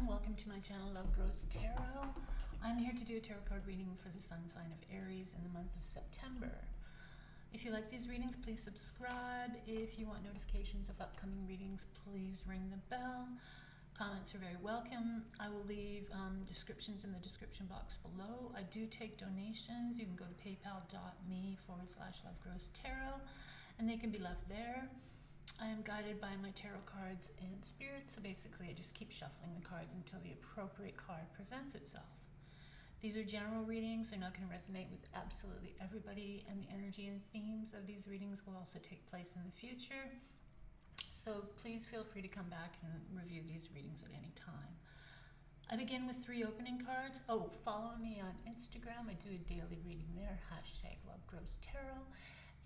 everyone, welcome to my channel Love Grows Tarot. I'm here to do a tarot card reading for the sun sign of Aries in the month of September. If you like these readings, please subscribe. If you want notifications of upcoming readings, please ring the bell. Comments are very welcome. I will leave descriptions in the description box below. I do take donations. You can go to paypal.me/lovegrowstarot and they can be left there. I am guided by my tarot cards and spirit, so basically I just keep shuffling the cards until the appropriate card presents itself. These are general readings. They're not going to resonate with absolutely everybody, and the energy and themes of these readings will also take place in the future. So please feel free to come back and review these readings at any time. I begin with 3 opening cards. Oh, follow me on Instagram. I do a daily reading there, #LoveGrowsTarot.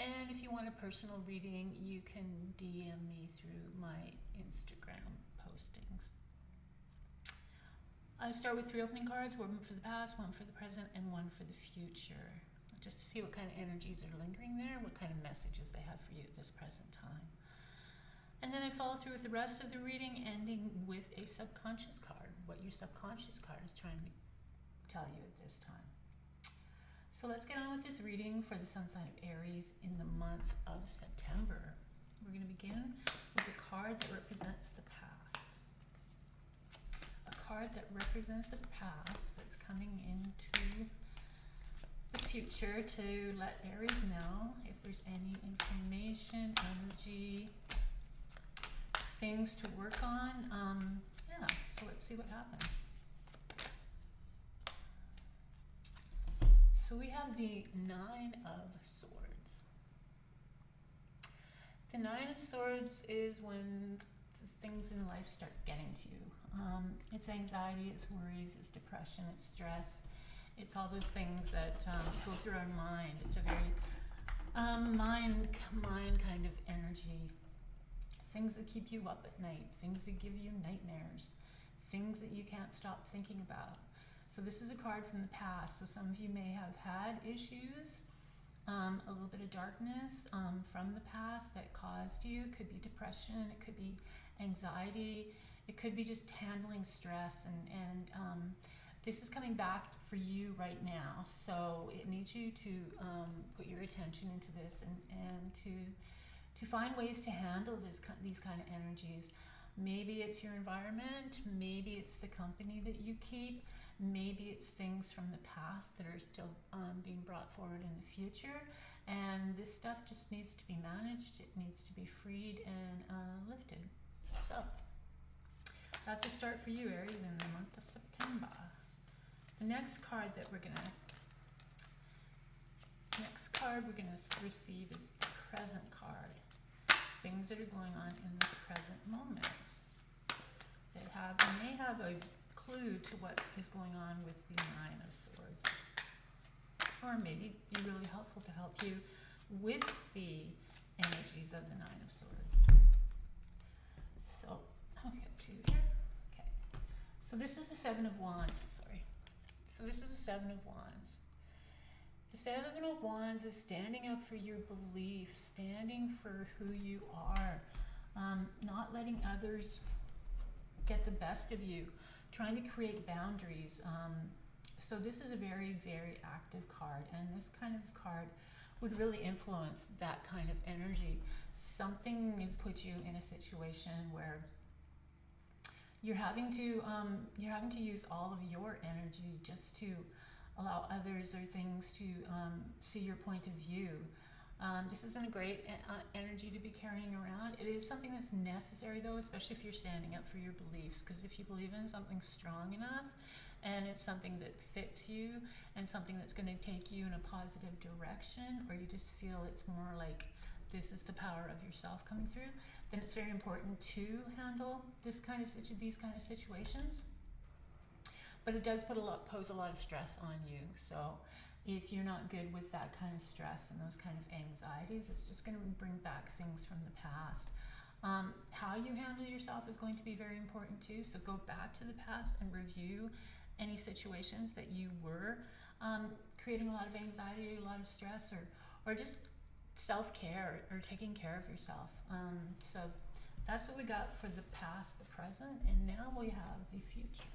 And if you want a personal reading, you can DM me through my Instagram postings. I start with 3 opening cards, 1 for the past, 1 for the present, and 1 for the future. Just to see what kind of energies are lingering there, what kind of messages they have for you at this present time. And then I follow through with the rest of the reading, ending with a subconscious card, what your subconscious card is trying to tell you at this time. So let's get on with this reading for the sun sign of Aries in the month of September. We're going to begin with a card that represents the past. A card that represents the past that's coming into the future to let Aries know if there's any information, energy, things to work on. So let's see what happens. So we have the 9 of Swords. The 9 of Swords is when the things in life start getting to you. It's anxiety, it's worries, it's depression, it's stress. It's all those things that go through our mind. It's a very mind kind of energy. Things that keep you up at night, things that give you nightmares, things that you can't stop thinking about. So this is a card from the past. So some of you may have had issues, a little bit of darkness from the past that caused you. It could be depression, it could be anxiety, it could be just handling stress, and this is coming back for you right now. So it needs you to put your attention into this and to find ways to handle these kind of energies. Maybe it's your environment, maybe it's the company that you keep, maybe it's things from the past that are still being brought forward in the future, and this stuff just needs to be managed, it needs to be freed and lifted. So that's a start for you, Aries, in the month of September. The next card we're gonna receive is the present card. Things that are going on in this present moment that may have a clue to what is going on with the 9 of Swords, or maybe be really helpful to help you with the energies of the 9 of Swords. So I'll get 2 here. Okay. So this is the 7 of Wands. So this is the 7 of Wands. The 7 of Wands is standing up for your beliefs, standing for who you are, not letting others get the best of you, trying to create boundaries. So this is a very, very active card, and this kind of card would really influence that kind of energy. Something has put you in a situation where you're having to use all of your energy just to allow others or things to see your point of view. This isn't a great energy to be carrying around. It is something that's necessary, though, especially if you're standing up for your beliefs, because if you believe in something strong enough and it's something that fits you and something that's going to take you in a positive direction, or you just feel it's more like this is the power of yourself coming through, then it's very important to handle these kind of situations. But it does pose a lot of stress on you. So if you're not good with that kind of stress and those kind of anxieties, it's just going to bring back things from the past. How you handle yourself is going to be very important too. So go back to the past and review any situations that you were creating a lot of anxiety, a lot of stress, or just self-care or taking care of yourself. So That's what we got for the past, the present, and now we have the future.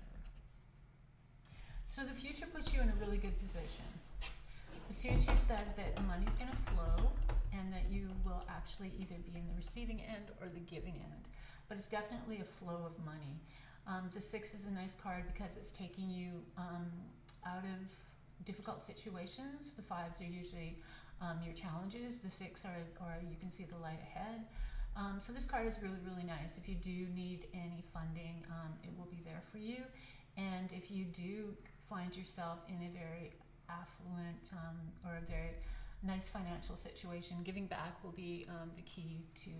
So the future puts you in a really good position. The future says that money's going to flow and that you will actually either be in the receiving end or the giving end. But it's definitely a flow of money. The 6 is a nice card because it's taking you out of difficult situations. The 5s are usually your challenges. The 6 are you can see the light ahead. So this card is really, really nice. If you do need any funding, it will be there for you. And if you do find yourself in a very affluent or a very nice financial situation, giving back will be the key to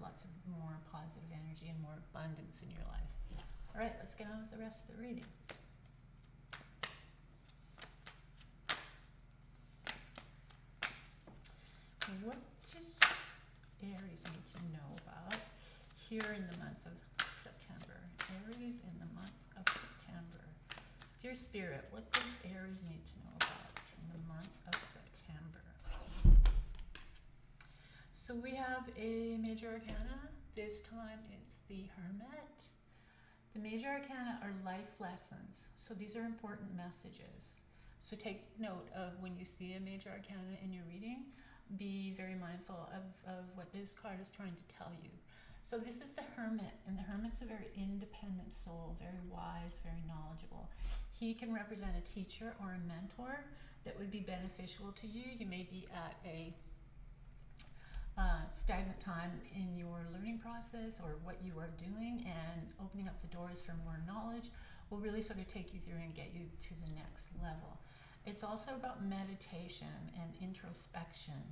lots of more positive energy and more abundance in your life. All right, let's get on with the rest of the reading. What does Aries need to know about here in the month of September? Aries in the month of September. Dear Spirit, what does Aries need to know about in the month of September? So we have a Major Arcana. This time it's the Hermit. The Major Arcana are life lessons. So these are important messages. So take note of when you see a Major Arcana in your reading, be very mindful of what this card is trying to tell you. So this is the Hermit, and the Hermit's a very independent soul, very wise, very knowledgeable. He can represent a teacher or a mentor that would be beneficial to you. You may be at a stagnant time in your learning process or what you are doing, and opening up the doors for more knowledge will really sort of take you through and get you to the next level. It's also about meditation and introspection.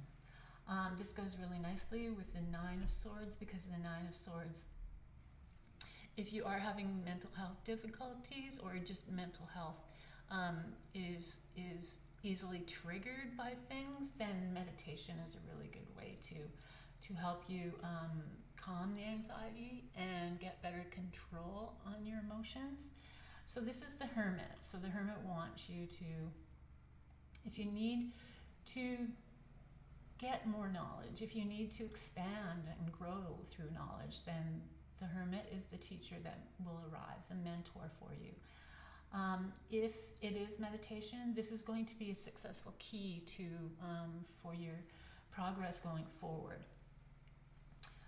This goes really nicely with the 9 of Swords, because the 9 of Swords, if you are having mental health difficulties or just mental health is easily triggered by things, then meditation is a really good way to help you calm the anxiety and get better control on your emotions. So this is the Hermit. So the Hermit wants you to, if you need to get more knowledge, if you need to expand and grow through knowledge, then the Hermit is the teacher that will arrive, the mentor for you. If it is meditation, this is going to be a successful key to for your progress going forward.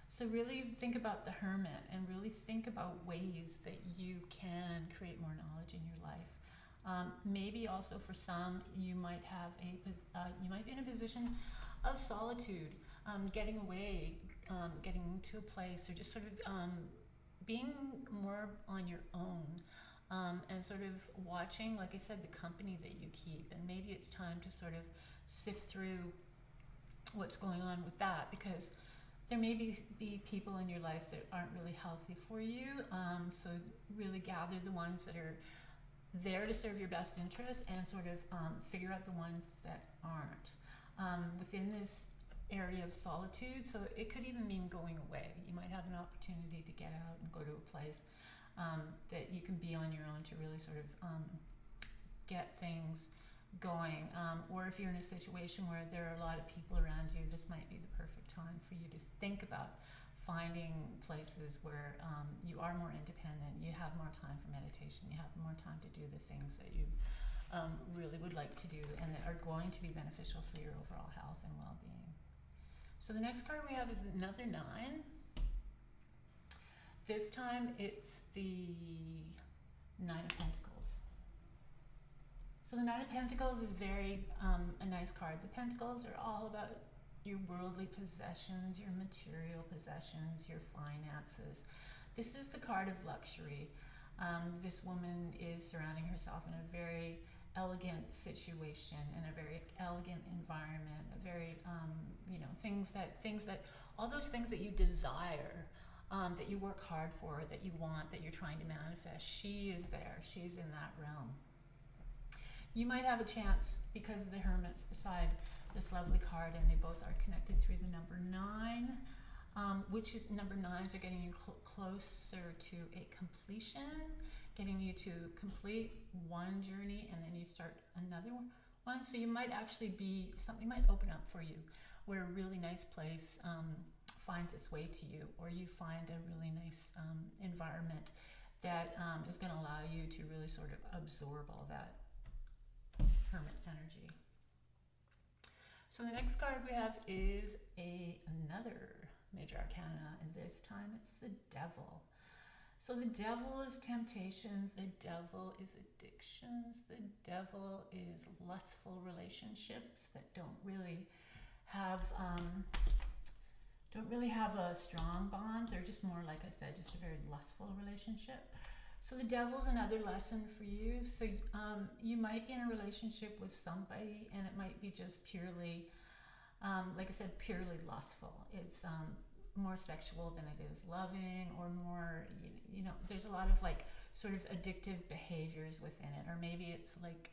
So really think about the Hermit and really think about ways that you can create more knowledge in your life. Maybe also for some, you might have you might be in a position of solitude, getting away, getting to a place, or just sort of being more on your own, and sort of watching, like I said, the company that you keep. And maybe it's time to sort of sift through what's going on with that, because there may be people in your life that aren't really healthy for you. So really gather the ones that are there to serve your best interest, and sort of figure out the ones that aren't. Within this area of solitude, so it could even mean going away. You might have an opportunity to get out and go to a place that you can be on your own to really sort of get things going. Or if you're in a situation where there are a lot of people around you, this might be the perfect time for you to think about finding places where you are more independent, you have more time for meditation, you have more time to do the things that you really would like to do and that are going to be beneficial for your overall health and well-being. So the next card we have is another 9. This time it's the 9 of Pentacles. So the 9 of Pentacles is very a nice card. The Pentacles are all about your worldly possessions, your material possessions, your finances. This is the card of luxury. This woman is surrounding herself in a very elegant situation, in a very elegant environment, a very, all those things that you desire, that you work hard for, that you want, that you're trying to manifest. She is there. She's in that realm. You might have a chance, because of the Hermits beside this lovely card, and they both are connected through the number 9, which number 9s are getting you closer to a completion, getting you to complete one journey and then you start another one. So you might actually something might open up for you, where a really nice place finds its way to you, or you find a really nice environment that is going to allow you to really sort of absorb all that hermit energy. So the next card we have is another major arcana, and this time it's the Devil. So the Devil is temptation, the Devil is addictions, the Devil is lustful relationships that don't really have a strong bond. They're just more, like I said, just a very lustful relationship. So the Devil's another lesson for you. So you might be in a relationship with somebody, and it might be just purely, like I said, purely lustful. It's more sexual than it is loving, or more, there's a lot of like sort of addictive behaviors within it. Or maybe it's like,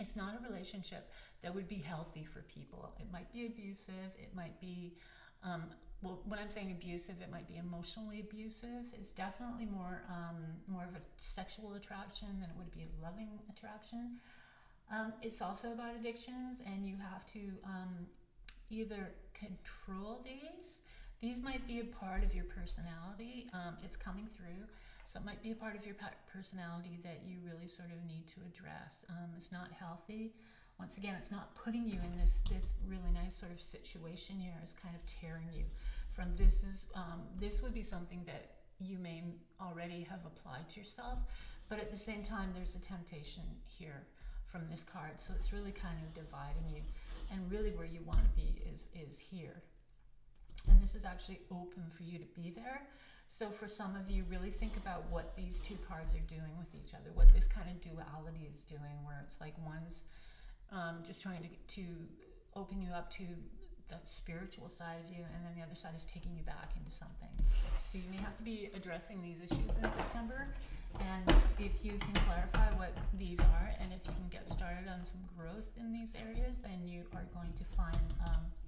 it's not a relationship that would be healthy for people. It might be abusive. It might be, well, when I'm saying abusive, it might be emotionally abusive. It's definitely more of a sexual attraction than it would be a loving attraction. It's also about addictions, and you have to either control these. These might be a part of your personality. It's coming through. So it might be a part of your personality that you really sort of need to address. It's not healthy. Once again, it's not putting you in this really nice sort of situation here. It's kind of tearing you from this. This would be something that you may already have applied to yourself, but at the same time, there's a temptation here from this card. So it's really kind of dividing you, and really where you want to be is here. And this is actually open for you to be there. So for some of you, really think about what these two cards are doing with each other, what this kind of duality is doing, where it's like one's just trying to open you up to that spiritual side of you, and then the other side is taking you back into something. So you may have to be addressing these issues in September, and if you can clarify what these are, and if you can get started on some growth in these areas, then you are going to find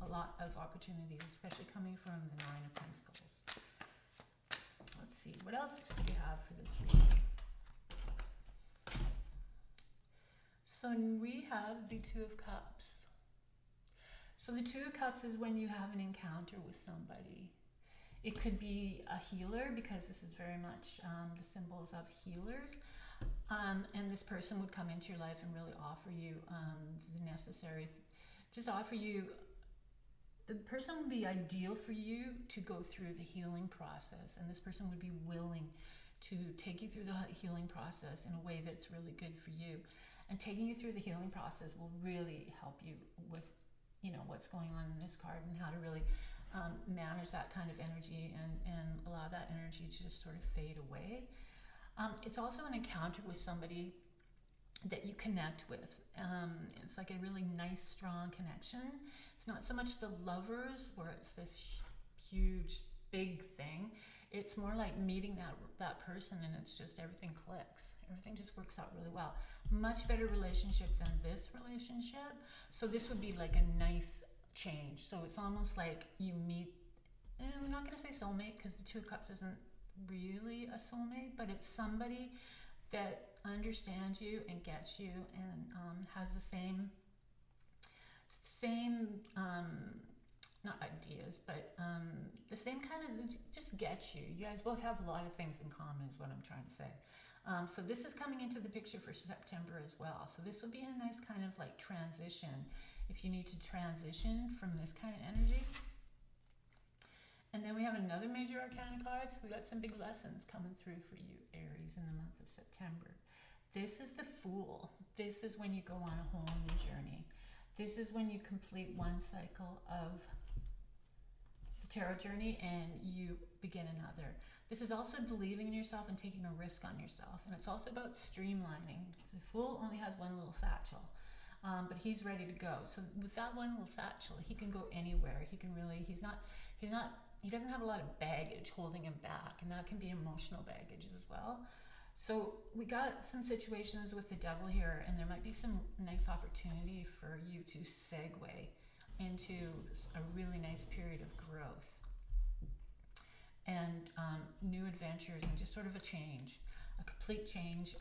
a lot of opportunities, especially coming from the Nine of Pentacles. Let's see, what else do you have for this reading? So we have the Two of Cups. So the Two of Cups is when you have an encounter with somebody. It could be a healer, because this is very much the symbols of healers. And this person would come into your life and really offer you the necessary, just offer you, the person would be ideal for you to go through the healing process. And this person would be willing to take you through the healing process in a way that's really good for you. And taking you through the healing process will really help you with, what's going on in this card, and how to really manage that kind of energy and allow that energy to just sort of fade away. It's also an encounter with somebody that you connect with. It's like a really nice, strong connection. It's not so much the lovers, where it's this huge, big thing. It's more like meeting that person, and it's just everything clicks. Everything just works out really well. Much better relationship than this relationship. So this would be like a nice change. So it's almost like you meet, and I'm not going to say soulmate, because the Two of Cups isn't really a soulmate, but it's somebody that understands you and gets you, and has the same not ideas, but the same kind of, just gets you. You guys both have a lot of things in common, is what I'm trying to say. So this is coming into the picture for September as well. So this will be a nice kind of like transition, if you need to transition from this kind of energy. And then we have another major arcana card. So we got some big lessons coming through for you, Aries, in the month of September. This is the Fool. This is when you go on a whole new journey. This is when you complete one cycle of the tarot journey and you begin another. This is also believing in yourself and taking a risk on yourself. And it's also about streamlining. The Fool only has one little satchel, but he's ready to go. So with that one little satchel, he can go anywhere. He can really, he doesn't have a lot of baggage holding him back, and that can be emotional baggage as well. So we got some situations with the Devil here, and there might be some nice opportunity for you to segue into a really nice period of growth and new adventures, and just sort of a change, a complete change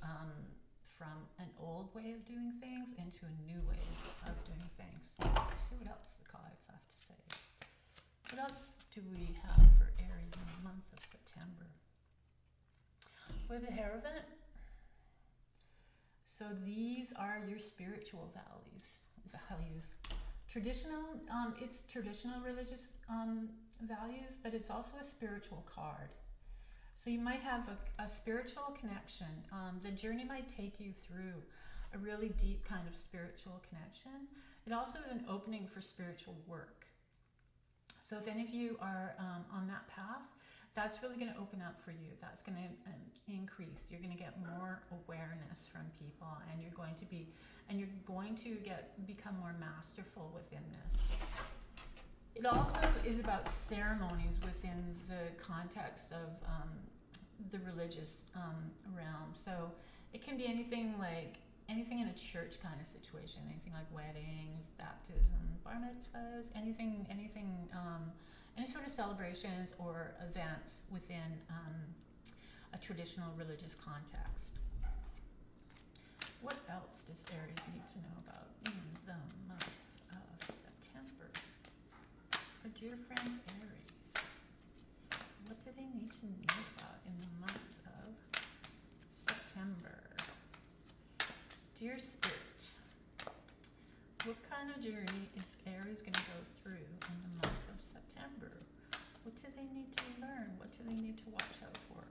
from an old way of doing things into a new way of doing things. Let's see what else the cards have to say. What else do we have for Aries in the month of September? With the Hierophant. So these are your spiritual values. Traditional, it's traditional religious values, but it's also a spiritual card. So you might have a spiritual connection. The journey might take you through a really deep kind of spiritual connection. It also is an opening for spiritual work. So if any of you are on that path, that's really going to open up for you. That's going to increase. You're going to get more awareness from people, and you're going to become more masterful within this. It also is about ceremonies within the context of the religious realm. So it can be anything in a church kind of situation, anything like weddings, baptism, bar mitzvahs, anything, any sort of celebrations or events within a traditional religious context. What else does Aries need to know about in the month of September? Our dear friends Aries, what do they need to know about in the month of September? Dear Spirit, what kind of journey is Aries going to go through in the month of September? What do they need to learn? What do they need to watch out for?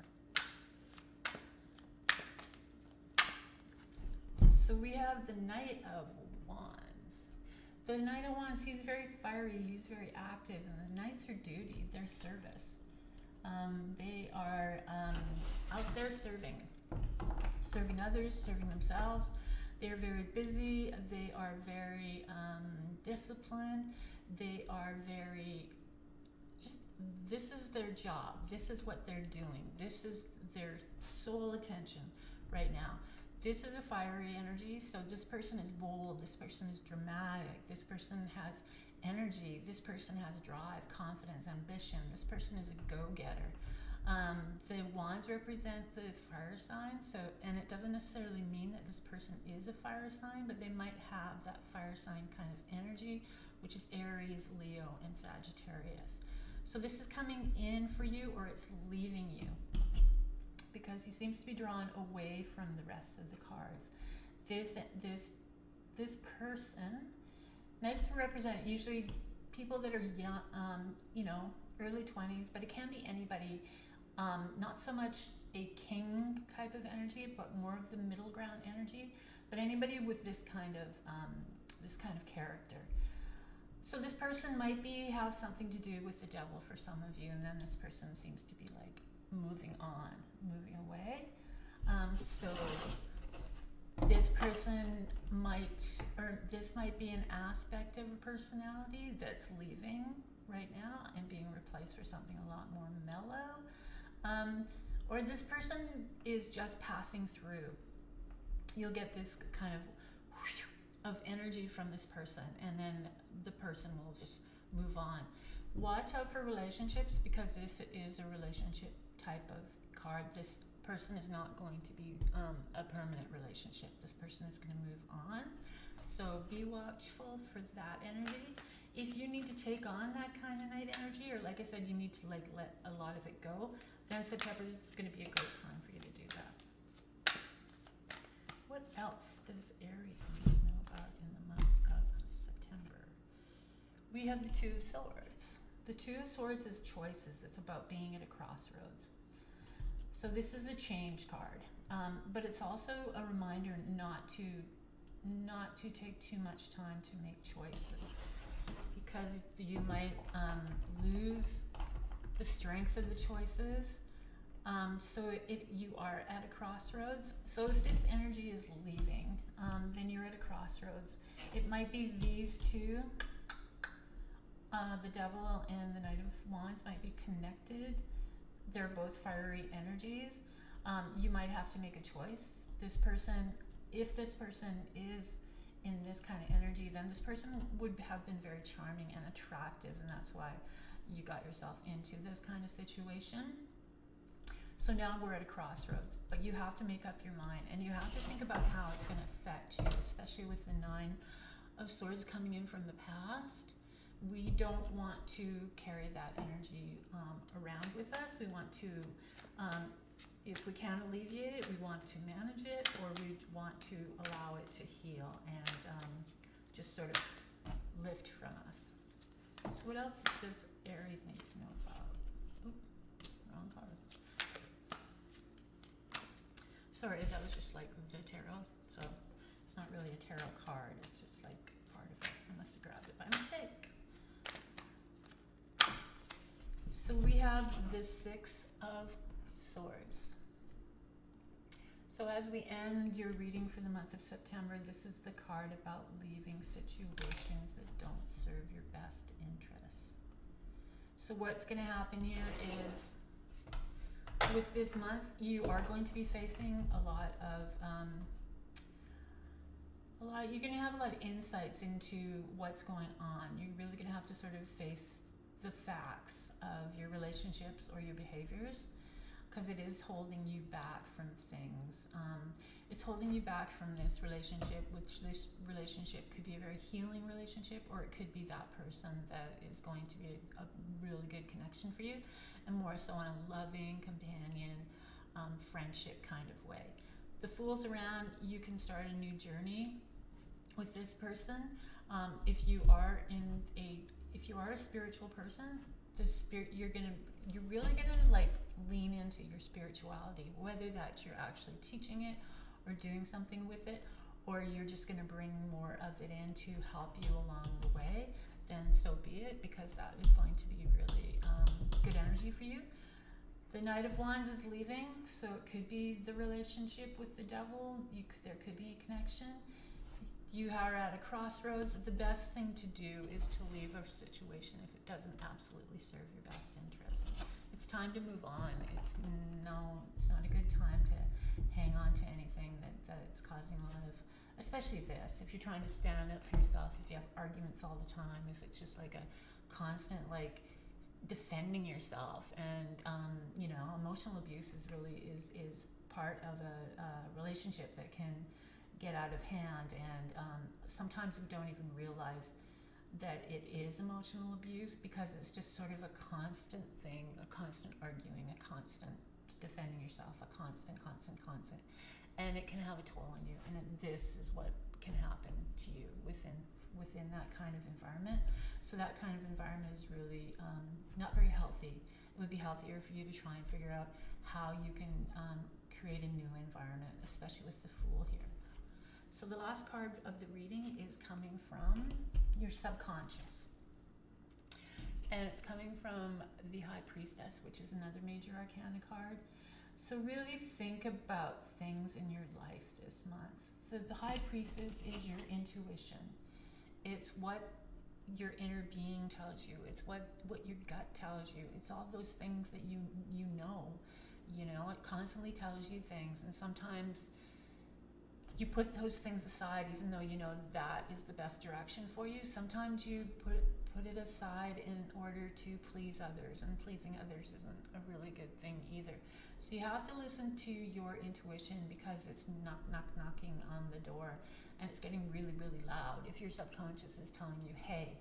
So we have the Knight of Wands. The Knight of Wands, he's very fiery, he's very active, and the Knights are duty, they're service. They are out there serving others, serving themselves. They're very busy, they are very disciplined, they are very, this is their job, this is what they're doing, this is their sole attention right now. This is a fiery energy, so this person is bold, this person is dramatic, this person has energy, this person has drive, confidence, ambition, this person is a go-getter. The wands represent the fire sign, and it doesn't necessarily mean that this person is a fire sign, but they might have that fire sign kind of energy, which is Aries, Leo, and Sagittarius. So this is coming in for you, or it's leaving you, because he seems to be drawn away from the rest of the cards. This person, Knights represent usually people that are young, early 20s, but it can be anybody. Not so much a king type of energy, but more of the middle ground energy. But anybody with this kind of character. So this person might have something to do with the devil for some of you, and then this person seems to be like moving away. So this person this might be an aspect of a personality that's leaving right now and being replaced for something a lot more mellow. Or this person is just passing through. You'll get this kind of energy from this person, and then the person will just move on. Watch out for relationships, because if it is a relationship type of card, this person is not going to be a permanent relationship. This person is going to move on. So be watchful for that energy. If you need to take on that kind of night energy, or like I said, you need to let a lot of it go, then September is going to be a great time for you to do that. What else does Aries need to know about in the month of September? We have the Two of Swords. The Two of Swords is choices. It's about being at a crossroads. So this is a change card, but it's also a reminder not to take too much time to make choices, because you might lose the strength of the choices. So you are at a crossroads. So if this energy is leaving, then you're at a crossroads. It might be these two, the Devil and the Knight of Wands might be connected. They're both fiery energies. You might have to make a choice. If this person is in this kind of energy, then this person would have been very charming and attractive, and that's why you got yourself into this kind of situation. So now we're at a crossroads, but you have to make up your mind, and you have to think about how it's going to affect you, especially with the Nine of Swords coming in from the past. we don't want to carry that energy around with us. We want to, if we can alleviate it, we want to manage it, or we want to allow it to heal and just sort of lift from us. So what else does Aries need to know about? Oop, wrong card. Sorry, that was just like the tarot. So it's not really a tarot card. It's just like part of it. I must have grabbed it by mistake. So we have the Six of Swords. So as we end your reading for the month of September, this is the card about leaving situations that don't serve your best interests. So what's going to happen here is, with this month, you are going to be facing a lot of, you're going to have a lot of insights into what's going on. You're really going to have to sort of face the facts of your relationships or your behaviors, because it is holding you back from things. It's holding you back from this relationship, which this relationship could be a very healing relationship, or it could be that person that is going to be a really good connection for you, and more so on a loving, companion, friendship kind of way. The Fool's around, you can start a new journey with this person. If you are a spiritual person, you're really gonna like lean into your spirituality, whether that you're actually teaching it or doing something with it, or you're just gonna bring more of it in to help you along the way, then so be it, because that is going to be really good energy for you. The Knight of Wands is leaving, so it could be the relationship with the devil. There could be a connection. You are at a crossroads. The best thing to do is to leave a situation if it doesn't absolutely serve your best interest. It's time to move on. It's not a good time to hang on to anything that's causing a lot of, especially this, if you're trying to stand up for yourself, if you have arguments all the time, if it's just like a constant like defending yourself, and emotional abuse is part of a relationship that can get out of hand, and sometimes we don't even realize that it is emotional abuse, because it's just sort of a constant thing, a constant arguing, a constant defending yourself, a constant, and it can have a toll on you, and this is what can happen to you within that kind of environment. So that kind of environment is really not very healthy. It would be healthier for you to try and figure out how you can create a new environment, especially with the Fool here. So the last card of the reading is coming from your subconscious. And it's coming from the High Priestess, which is another major arcana card. So really think about things in your life this month. The High Priestess is your intuition. It's what your inner being tells you. It's what your gut tells you. It's all those things that you know. It constantly tells you things, and sometimes you put those things aside, even though you know that is the best direction for you. Sometimes you put it aside in order to please others, and pleasing others isn't a really good thing either. So you have to listen to your intuition, because it's knocking on the door, and it's getting really, really loud. If your subconscious is telling you, hey,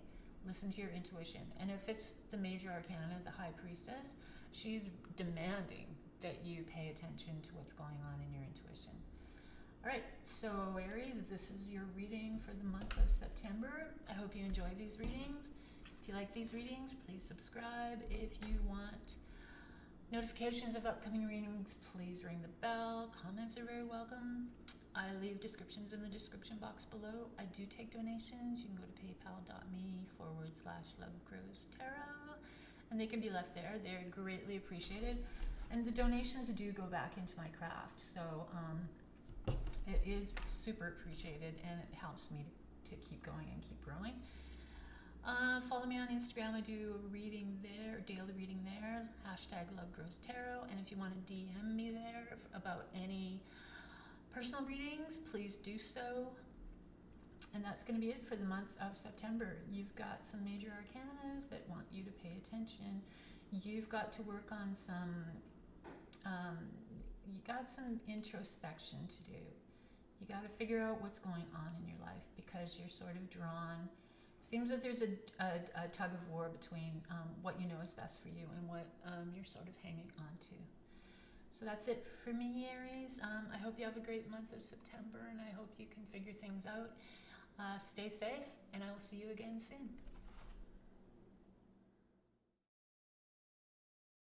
listen to your intuition. And if it's the major arcana, the High Priestess, she's demanding that you pay attention to what's going on in your intuition. All right, so Aries, this is your reading for the month of September. I hope you enjoy these readings. If you like these readings, please subscribe. If you want notifications of upcoming readings, please ring the bell. Comments are very welcome. I leave descriptions in the description box below. I do take donations. You can go to paypal.me/LoveGrowsTarot, and they can be left there. They're greatly appreciated. And the donations do go back into my craft. So it is super appreciated, and it helps me to keep going and keep growing. Follow me on Instagram. I do a reading there, daily reading there, #LoveGrowsTarot. And if you want to DM me there about any personal readings, please do so. And that's going to be it for the month of September. You've got some major arcanas that want you to pay attention. You've got to work on you got some introspection to do. You got to figure out what's going on in your life, because you're sort of drawn Seems that there's a tug of war between what you know is best for you and what you're sort of hanging on to. So that's it for me, Aries. I hope you have a great month of September, and I hope you can figure things out. Stay safe, and I will see you again soon.